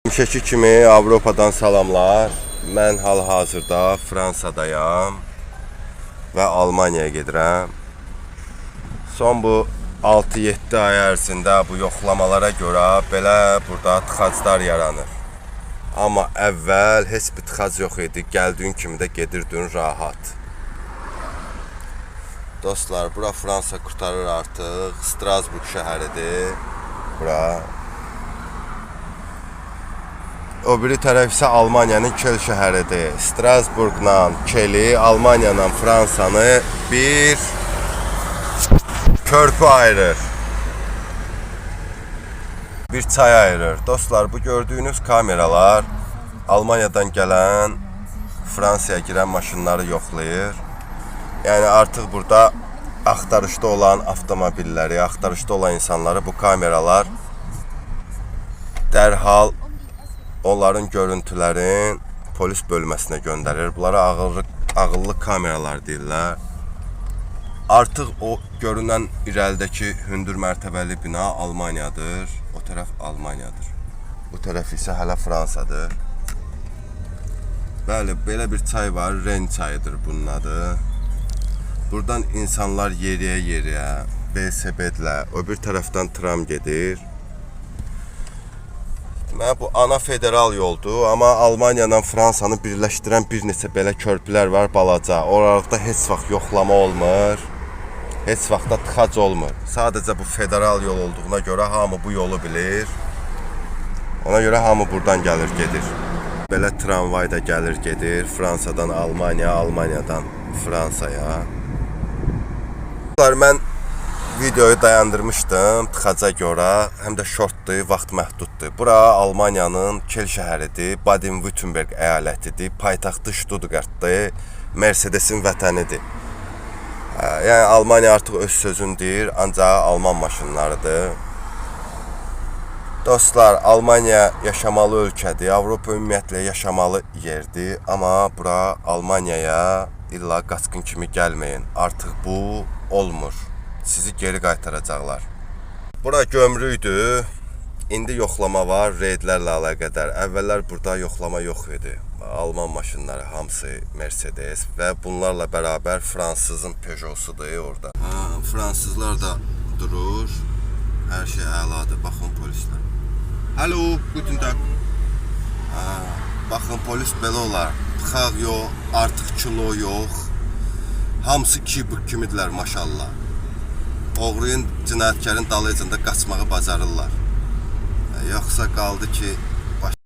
Həmişəki kimi Avropadan salamlar. Mən hal-hazırda Fransadayam və Almaniyaya gedirəm. Son bu 6-7 ay ərzində bu yoxlamalara görə belə burada tıxaclar yaranır. Amma əvvəl heç bir tıxac yox idi. Gəldiyin kimi də gedirdin rahat. Dostlar, bura Fransa qurtarır artıq. Strasburg şəhəridir. Bura. O biri tərəf isə Almaniyanın Kel şəhəridir. Strasburgla Keli, Almaniyanla Fransanı bir körpü ayırır. Bir çay ayırır. Dostlar, bu gördüyünüz kameralar Almaniyadan gələn, Fransaya girən maşınları yoxlayır. Yəni artıq burada axtarışda olan avtomobilləri, axtarışda olan insanları bu kameralar dərhal onların görüntülərin polis bölməsinə göndərir. Bunlara ağıllı kameralar deyirlər. Artıq o görünən irəlidəki hündür mərtəbəli bina Almaniyadır. O tərəf Almaniyadır. Bu tərəf isə hələ Fransadır. Bəli, belə bir çay var. Ren çayıdır bunun adı. Buradan insanlar yeriyə, velosipedlə, o bir tərəfdən tram gedir. Bu ana federal yoldur, amma Almaniya ilə Fransanı birləşdirən bir neçə belə körpülər var, balaca. Oralarda heç vaxt yoxlama olmur, heç vaxt da tıxac olmur. Sadəcə bu federal yol olduğuna görə hamı bu yolu bilir. Ona görə hamı buradan gəlir, gedir. Belə tramvay da gəlir, gedir. Fransadan Almaniya, Almaniyadan Fransaya. Mən videoyu dayandırmışdım tıxaca görə, həm də şortdur, vaxt məhduddur. Bura Almaniyanın Kel şəhəridir, Baden-Württemberg əyalətidir, paytaxtı Stuttgartdır, Mercedesin vətənidir. Yəni Almaniya artıq öz sözünü deyir, ancaq Alman maşınlarıdır. Dostlar, Almaniya yaşamalı ölkədir, Avropa ümumiyyətlə yaşamalı yerdir, amma bura Almaniyaya illa qaçqın kimi gəlməyin. Artıq bu olmur. Sizi geri qaytaracaqlar. Bura gömrüydü. İndi yoxlama var reydlərlə əlaqədar. Əvvəllər burada yoxlama yox idi. Alman maşınları hamısı Mercedes və bunlarla bərabər fransızın Peugeot'sudur orada. Fransızlar da durur. Hər şey əladır. Baxın polislər. Hallo, guten Tag. Baxın polis belə olar. Tıxaq yox, artıq kilo yox. Hamısı kibrik kimidirlər maşallah. Oğruyun, cinayətkarın dalıcında qaçmağı bacarırlar. Yoxsa qaldı ki,